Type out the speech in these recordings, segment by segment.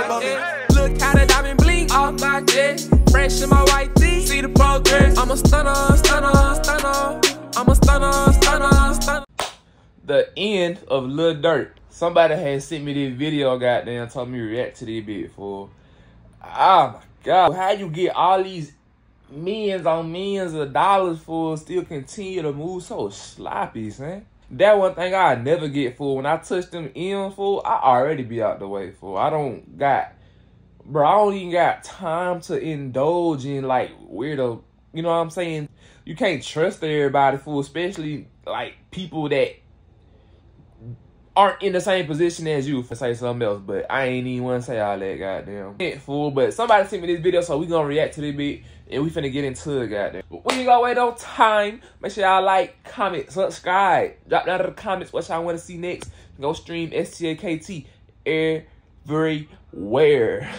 Look how the diamond blink off my chest. Fresh in my white tee, see the progress. I'm a stunner, stunner, stunner. I'm a stunner, stunner, stunner. The end of Lil Durk. Somebody had sent me this video, goddamn, told me to react to this bit, fool. Oh my god. How you get all these millions on millions of dollars, fool, still continue to move so sloppy, son? That one thing I never get, fool. When I touch them in, fool, I already be out the way, fool. I don't even got time to indulge in, like, weirdo, you know what I'm saying? You can't trust everybody, fool, especially, like, people that aren't in the same position as you, for say something else, but I ain't even want to say all that, goddamn. Fool, but somebody sent me this video, so we gonna react to this bit, and we finna get into it, goddamn. But when you go wait on time, make sure y'all like, comment, subscribe, drop down in the comments what y'all want to see next. Go stream STAKT everywhere.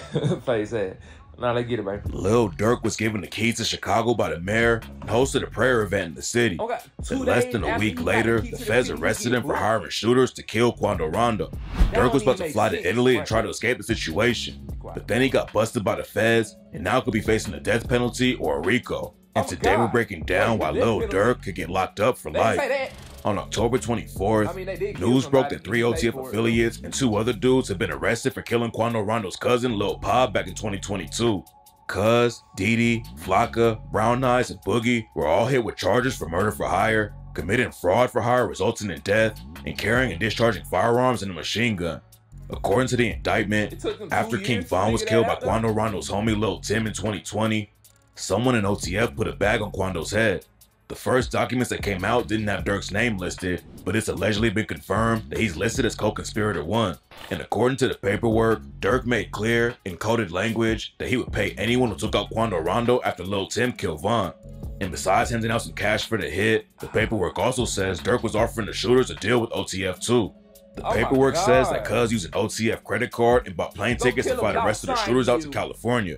Face that. Now let's get it, man. Lil Durk was given the keys to Chicago by the mayor and hosted a prayer event in the city. Okay. Then less than a week later, the feds arrested him for hiring shooters to kill Quando Rondo. Durk was about to fly to Italy and try to escape the situation, but then he got busted by the feds and now could be facing a death penalty or a RICO. And today we're breaking down why Lil Durk could get locked up for life. On October 24th, news broke that 3 OTF affiliates and 2 other dudes had been arrested for killing Quando Rondo's cousin, Lil Pop, back in 2022. Cuz, Didi, Flocka, Brown Eyes, and Boogie were all hit with charges for murder for hire, committing fraud for hire resulting in death, and carrying and discharging firearms and a machine gun. According to the indictment, after King Von was killed by Quando Rondo's homie Lil Tim in 2020, someone in OTF put a bag on Quando's head. The first documents that came out didn't have Durk's name listed, but it's allegedly been confirmed that he's listed as co-conspirator 1. And according to the paperwork, Durk made clear in coded language that he would pay anyone who took out Quando Rondo after Lil Tim killed Von. And besides handing out some cash for the hit, the paperwork also says Durk was offering the shooters a deal with OTF too. The paperwork says that Cuz used an OTF credit card and bought plane tickets to fly the rest of the shooters out to California.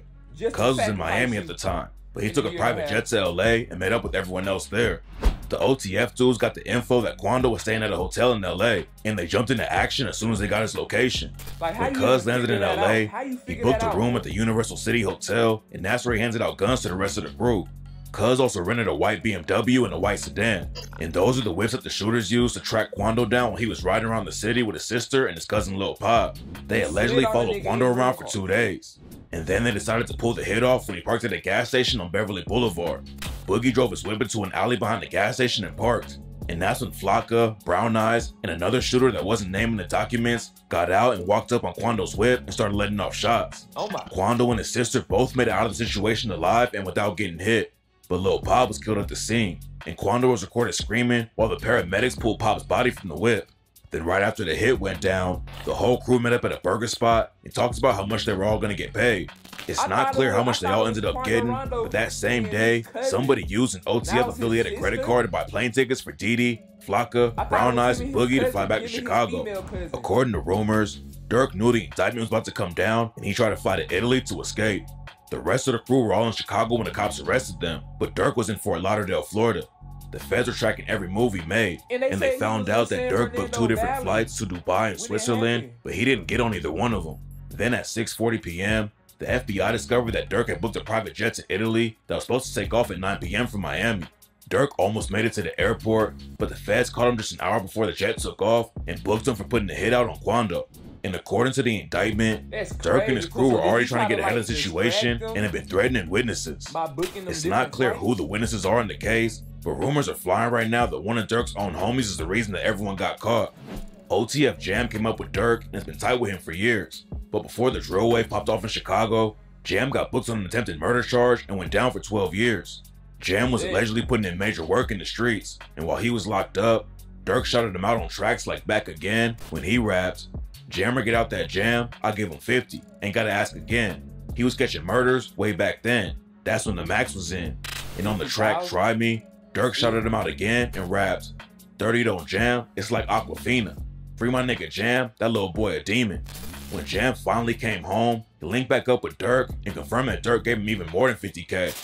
Cuz was in Miami at the time, but he took a private jet to LA and met up with everyone else there. The OTF dudes got the info that Quando was staying at a hotel in LA, and they jumped into action as soon as they got his location. When Cuz landed in LA, he booked a room at the Universal City Hotel, and that's where he handed out guns to the rest of the crew. Cuz also rented a white BMW and a white sedan, and those are the whips that the shooters used to track Quando down when he was riding around the city with his sister and his cousin Lil Pop. They allegedly followed Quando around for 2 days. And then they decided to pull the hit off when he parked at a gas station on Beverly Boulevard. Boogie drove his whip into an alley behind the gas station and parked. And that's when Flocka, Brown Eyes, and another shooter that wasn't named in the documents got out and walked up on Quando's whip and started letting off shots. Quando and his sister both made it out of the situation alive and without getting hit. But Lil Pop was killed at the scene, and Quando was recorded screaming while the paramedics pulled Pop's body from the whip. Then right after the hit went down, the whole crew met up at a burger spot and talked about how much they were all going to get paid. It's not clear how much they all ended up getting, but that same day, somebody used an OTF affiliated credit card to buy plane tickets for Didi, Flocka, Brown Eyes, and Boogie to fly back to Chicago. According to rumors, Durk knew the indictment was about to come down and he tried to fly to Italy to escape. The rest of the crew were all in Chicago when the cops arrested them, but Durk was in Fort Lauderdale, Florida. The feds were tracking every move he made, and they found out that Durk booked 2 different flights to Dubai and Switzerland, but he didn't get on either one of them. Then at 6:40 p.m., the FBI discovered that Durk had booked a private jet to Italy that was supposed to take off at 9 p.m. from Miami. Durk almost made it to the airport, but the feds caught him just an hour before the jet took off and booked him for putting the hit out on Quando. And according to the indictment, Durk and his crew were already trying to get ahead of the situation and had been threatening witnesses. It's not clear who the witnesses are in the case, but rumors are flying right now that one of Durk's own homies is the reason that everyone got caught. OTF Jam came up with Durk and has been tight with him for years. But before the drill wave popped off in Chicago, Jam got booked on an attempted murder charge and went down for 12 years. Jam was allegedly putting in major work in the streets, and while he was locked up, Durk shouted him out on tracks like Back Again when he raps, "Jammer get out that jam, I'll give him 50, ain't gotta ask again." He was catching murders way back then. That's when the max was in. And on the track Try Me, Durk shouted him out again and raps, "30 don't jam, it's like Aquafina. Free my nigga Jam, that little boy a demon." When Jam finally came home, he linked back up with Durk and confirmed that Durk gave him even more than 50K.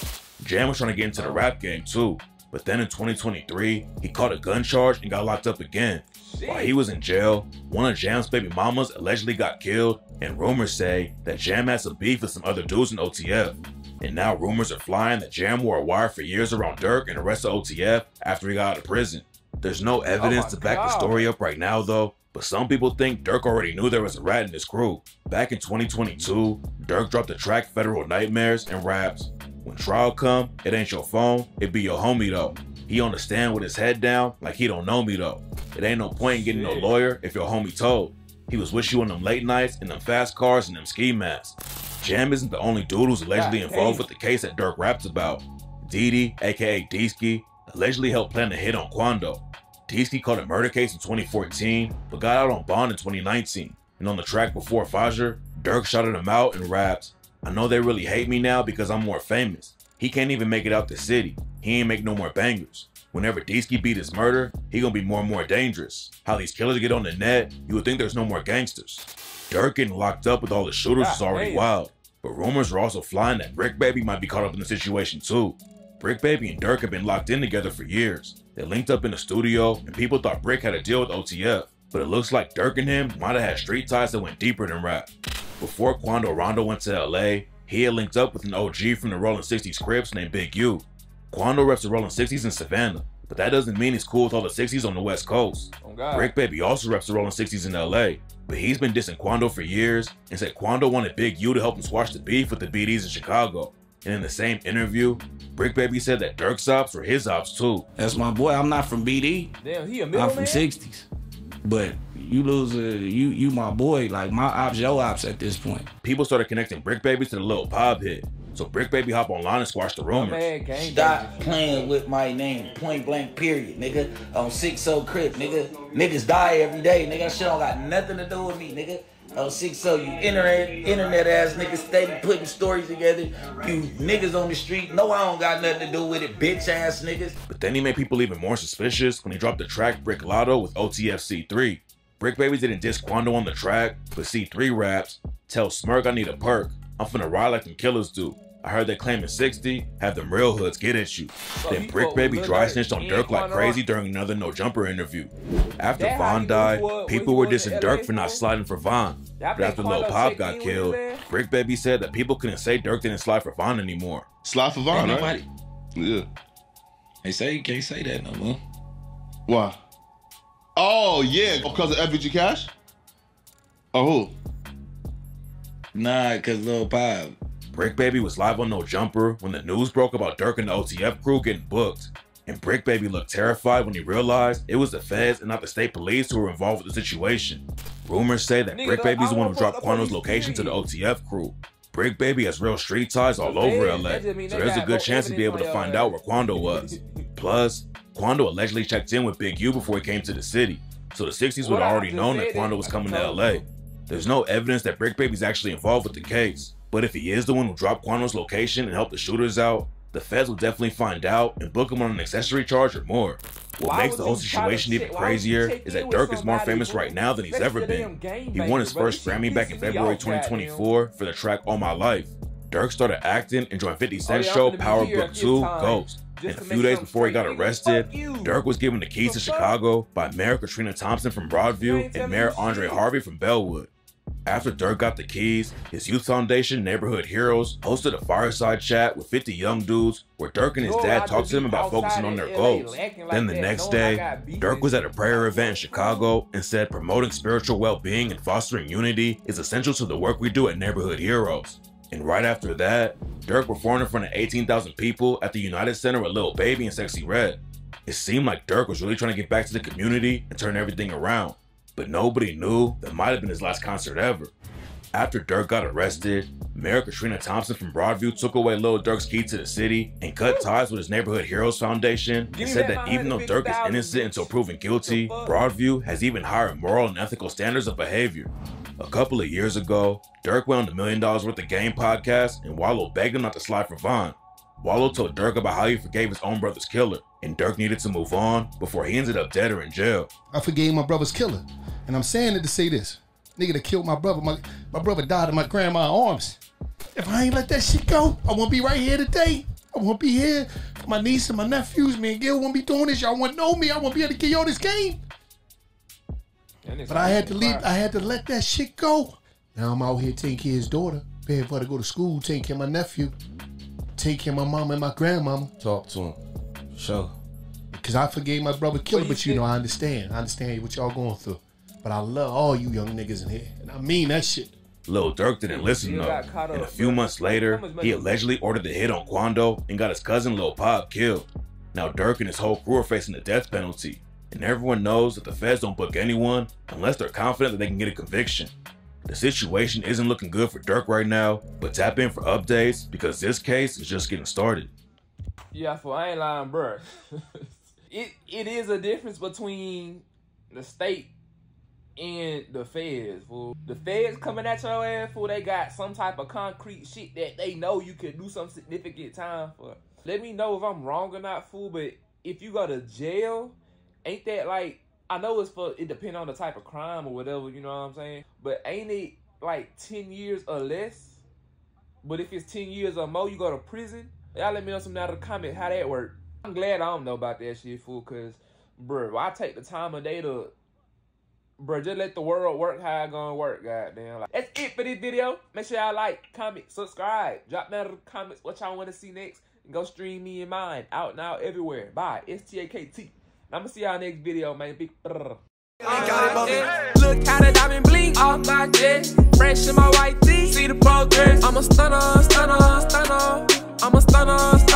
Jam was trying to get into the rap game too, but then in 2023, he caught a gun charge and got locked up again. While he was in jail, one of Jam's baby mamas allegedly got killed, and rumors say that Jam had some beef with some other dudes in OTF. And now rumors are flying that Jam wore a wire for years around Durk and the rest of OTF after he got out of prison. There's no evidence to back the story up right now though, but some people think Durk already knew there was a rat in his crew. Back in 2022, Durk dropped the track Federal Nightmares and raps, "When trial come, it ain't your phone, it be your homie though. He on the stand with his head down like he don't know me though. It ain't no point in getting no lawyer if your homie told. He was with you on them late nights in them fast cars and them ski masks." Jam isn't the only dude who's allegedly involved with the case that Durk raps about. Didi, aka Deesky, allegedly helped plan the hit on Quando. Deesky caught a murder case in 2014, but got out on bond in 2019. And on the track Before Fajr, Durk shouted him out and raps, "I know they really hate me now because I'm more famous. He can't even make it out the city. He ain't make no more bangers. Whenever Deesky beat his murder, he gonna be more and more dangerous. How these killers get on the net, you would think there's no more gangsters." Durk getting locked up with all the shooters is already wild, but rumors are also flying that Brick Baby might be caught up in the situation too. Brick Baby and Durk have been locked in together for years. They linked up in the studio, and people thought Brick had a deal with OTF, but it looks like Durk and him might have had street ties that went deeper than rap. Before Quando Rondo went to LA, he had linked up with an OG from the Rollin' 60s Crips named Big U. Quando reps the Rollin' 60s in Savannah, but that doesn't mean he's cool with all the 60s on the West Coast. Brick Baby also reps the Rollin' 60s in LA, but he's been dissing Quando for years and said Quando wanted Big U to help him squash the beef with the BDs in Chicago. And in the same interview, Brick Baby said that Durk's ops were his ops too. That's my boy. I'm not from BD. Damn, he a middleman? I'm from 60s. But you lose you my boy, like my ops, your ops at this point. People started connecting Brick Baby to the Lil Pop hit. So Brick Baby hopped online and squashed the rumors. Stop playing with my name, point blank period, nigga. On 6-0 Crip, nigga. Niggas die every day, nigga. That shit don't got nothing to do with me, nigga. On 6-0, you internet ass niggas steady putting stories together. You niggas on the street, no, I don't got nothing to do with it, bitch ass niggas. But then he made people even more suspicious when he dropped the track Brick Lotto with OTF C3. Brick Baby didn't diss Quando on the track, but C3 raps, "Tell Smirk I need a perk. I'm finna ride like them killers do. I heard they claiming 60, have them real hoods get at you." Then Brick Baby dry snitched on Durk like crazy during another No Jumper interview. After Von died, people were dissing Durk for not sliding for Von. But after Lil Pop got killed, Brick Baby said that people couldn't say Durk didn't slide for Von anymore. Slide for Von, right? Yeah. They say you can't say that no more. Why? Oh, yeah, because of FBG Cash? Oh, who? Nah, because Lil Pop. Brick Baby was live on No Jumper when the news broke about Durk and the OTF crew getting booked. And Brick Baby looked terrified when he realized it was the feds and not the state police who were involved with the situation. Rumors say that Brick Baby's the one who dropped Quando's location to the OTF crew. Brick Baby has real street ties all over LA, so there's a good chance to be able to find out where Quando was. Plus, Quando allegedly checked in with Big U before he came to the city, so the 60s would have already known that Quando was coming to LA. There's no evidence that Brick Baby's actually involved with the case, but if he is the one who dropped Quando's location and helped the shooters out, the feds will definitely find out and book him on an accessory charge or more. What makes the whole situation even crazier is that Durk is more famous right now than he's ever been. He won his first Grammy back in February 2024 for the track All My Life. Durk started acting and joined 50 Cent's show Power Book 2 Ghost. And a few days before he got arrested, Durk was given the keys to Chicago by Mayor Katrina Thompson from Broadview and Mayor Andre Harvey from Bellwood. After Durk got the keys, his youth foundation, Neighborhood Heroes, hosted a fireside chat with 50 young dudes where Durk and his dad talked to them about focusing on their goals. Then the next day, Durk was at a prayer event in Chicago and said promoting spiritual well-being and fostering unity is essential to the work we do at Neighborhood Heroes. And right after that, Durk performed in front of 18,000 people at the United Center with Lil Baby and Sexy Red. It seemed like Durk was really trying to get back to the community and turn everything around. But nobody knew that might have been his last concert ever. After Durk got arrested, Mayor Katrina Thompson from Broadview took away Lil Durk's key to the city and cut ties with his Neighborhood Heroes Foundation and said that even though Durk is innocent until proven guilty, Broadview has even higher moral and ethical standards of behavior. A couple of years ago, Durk went on the $1 Million Worth of Game podcast and Wallow begged him not to slide for Von. Wallow told Durk about how he forgave his own brother's killer, and Durk needed to move on before he ended up dead or in jail. I forgave my brother's killer, and I'm saying it to say this. Nigga that killed my brother, my brother died in my grandma's arms. If I ain't let that shit go, I won't be right here today. I won't be here for my niece and my nephews. Me and Gil won't be doing this. Y'all won't know me. I won't be able to give y'all this game. But I had to leave. I had to let that shit go. Now I'm out here taking care of his daughter, paying for her to go to school, taking care of my nephew, taking care of my mama and my grandmama. Talk to him. Sure. Because I forgave my brother killer, but you know, I understand. I understand what y'all going through. But I love all you young niggas in here. And I mean that shit. Lil Durk didn't listen though, and a few months later, he allegedly ordered the hit on Quando and got his cousin Lil Pop killed. Now Durk and his whole crew are facing the death penalty, and everyone knows that the feds don't book anyone unless they're confident that they can get a conviction. The situation isn't looking good for Durk right now, but tap in for updates because this case is just getting started. Yeah, for I ain't lying, bruh. It is a difference between the state and the feds, fool. The feds coming at your ass, fool, they got some type of concrete shit that they know you can do some significant time for. Let me know if I'm wrong or not, fool, but if you go to jail, ain't that like, I know it depends on the type of crime or whatever, you know what I'm saying? But ain't it like 10 years or less? But if it's 10 years or more, you go to prison? Y'all let me know some out of the comments how that work. I'm glad I don't know about that shit, fool, cause, bro, I take the time of day to, bro, just let the world work how it gonna work, goddamn. Like, that's it for this video. Make sure y'all like, comment, subscribe. Drop down in the comments what y'all want to see next. And go stream me and mine. Out now everywhere. Bye. STAKT. And I'm gonna see y'all next video, man. Big brr. Look how the diamond blink off my jet. Fresh in my white tee. See the progress. I'm a stunner, stunner, stunner. I'm a stunner, stunner.